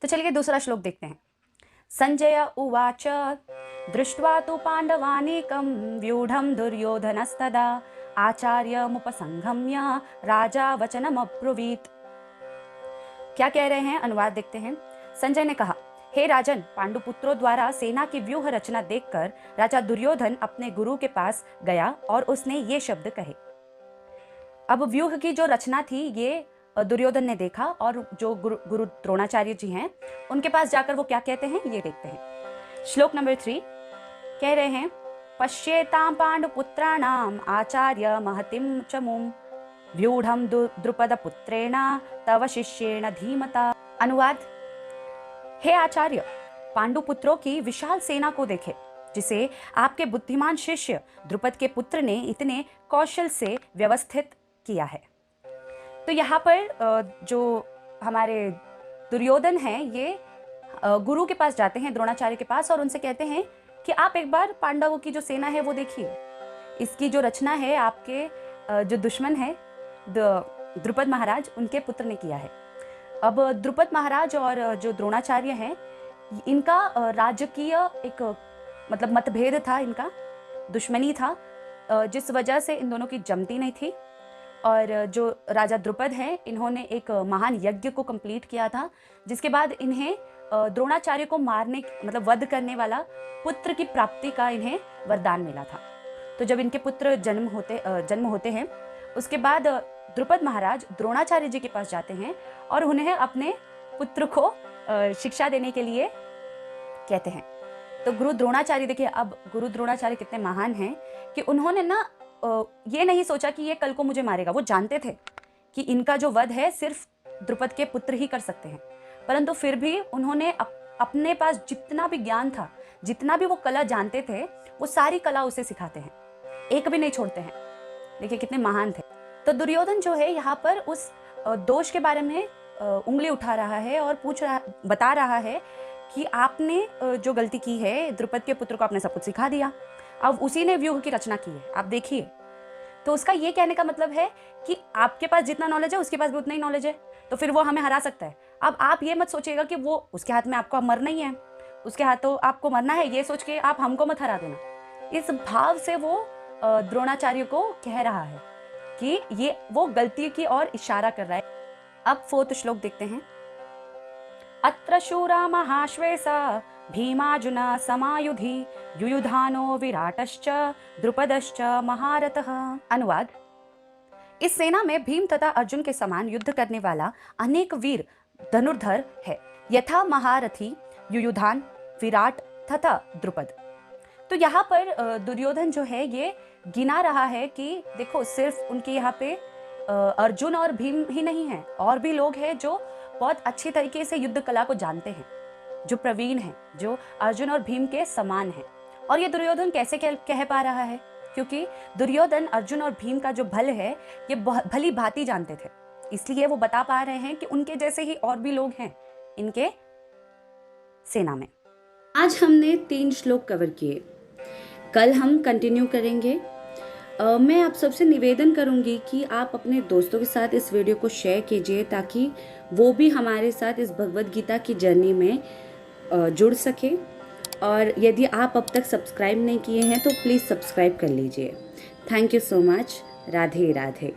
तो चलिए दूसरा श्लोक देखते हैं। संजय उवाच दृष्ट्वा तु पांडवानीकं व्यूढ़ं दुर्योधनस्तदा आचार्यमुपसंगम्य राजा वचनमब्रुवीत। क्या कह रहे हैं, अनुवाद देखते हैं। संजय ने कहा, हे राजन, पांडुपुत्रों द्वारा सेना की व्यूह रचना देखकर राजा दुर्योधन अपने गुरु के पास गया और उसने ये शब्द कहे। अब व्यूह की जो रचना थी ये दुर्योधन ने देखा और जो गुरु द्रोणाचार्य जी हैं उनके पास जाकर वो क्या कहते हैं ये देखते हैं। श्लोक नंबर 3 कह रहे हैं, पश्येतां पांडुपुत्राणाम आचार्य महतिम चमुम व्यूढ़ं द्रुपद पुत्रेण तव शिष्येण धीमता। अनुवाद, हे आचार्य, पांडुपुत्रों की विशाल सेना को देखे जिसे आपके बुद्धिमान शिष्य द्रुपद के पुत्र ने इतने कौशल से व्यवस्थित किया है। तो यहाँ पर जो हमारे दुर्योधन हैं ये गुरु के पास जाते हैं, द्रोणाचार्य के पास, और उनसे कहते हैं कि आप एक बार पांडवों की जो सेना है वो देखिए, इसकी जो रचना है आपके जो दुश्मन है द्रुपद महाराज उनके पुत्र ने किया है। अब द्रुपद महाराज और जो द्रोणाचार्य हैं इनका राजकीय एक मतलब मतभेद था, इनका दुश्मनी था, जिस वजह से इन दोनों की जमती नहीं थी। और जो राजा द्रुपद हैं इन्होंने एक महान यज्ञ को कंप्लीट किया था, जिसके बाद इन्हें द्रोणाचार्य को मारने मतलब वध करने वाला पुत्र की प्राप्ति का इन्हें वरदान मिला था। तो जब इनके पुत्र जन्म होते हैं उसके बाद द्रुपद महाराज द्रोणाचार्य जी के पास जाते हैं और उन्हें अपने पुत्र को शिक्षा देने के लिए कहते हैं। तो गुरु द्रोणाचार्य, देखिए अब गुरु द्रोणाचार्य कितने महान हैं कि उन्होंने ना ये नहीं सोचा कि ये कल को मुझे मारेगा। वो जानते थे कि इनका जो वध है सिर्फ द्रुपद के पुत्र ही कर सकते हैं, परंतु फिर भी उन्होंने अपने पास जितना भी ज्ञान था, जितना भी वो कला जानते थे, वो सारी कला उसे सिखाते हैं, एक भी नहीं छोड़ते हैं। देखिए कितने महान थे। तो दुर्योधन जो है यहाँ पर उस दोष के बारे में उंगली उठा रहा है और बता रहा है कि आपने जो गलती की है, द्रुपद के पुत्र को आपने सब कुछ सिखा दिया, अब उसी ने व्यूह की रचना की है, आप देखिए। तो उसका ये कहने का मतलब है कि आपके पास जितना नॉलेज है उसके पास भी उतना ही नॉलेज है, तो फिर वो हमें हरा सकता है। अब आप ये मत सोचिएगा कि वो उसके हाथ में आपको मरना ही है, उसके हाथों आपको मरना है, ये सोच के आप हमको मत हरा देना। इस भाव से वो द्रोणाचार्य को कह रहा है कि ये वो गलती की ओर इशारा कर रहा है। अब 4th श्लोक देखते हैं। अत्र शूरा महाश्वेसा भीमार्जुना समायुधि युयुधानो विराटश्च द्रुपदश्च महारथः। अनुवाद, इस सेना में भीम तथा अर्जुन के समान युद्ध करने वाला अनेक वीर धनुर्धर है, यथा महारथी युयुधान, विराट तथा द्रुपद। तो यहाँ पर दुर्योधन जो है ये गिना रहा है कि देखो सिर्फ उनके यहाँ पे अर्जुन और भीम ही नहीं है, और भी लोग हैं जो बहुत अच्छी तरीके से युद्ध कला को जानते हैं, जो प्रवीण हैं, जो अर्जुन और भीम के समान हैं। और ये दुर्योधन कैसे कह पा रहा है, क्योंकि दुर्योधन अर्जुन और भीम का जो बल है ये भली भांति जानते थे, इसलिए वो बता पा रहे हैं कि उनके जैसे ही और भी लोग हैं इनके सेना में। आज हमने 3 श्लोक कवर किए, कल हम कंटिन्यू करेंगे। मैं आप सबसे निवेदन करूंगी कि आप अपने दोस्तों के साथ इस वीडियो को शेयर कीजिए ताकि वो भी हमारे साथ इस भगवद गीता की जर्नी में जुड़ सके। और यदि आप अब तक सब्सक्राइब नहीं किए हैं तो प्लीज़ सब्सक्राइब कर लीजिए। Thank you so much. Radhe Radhe.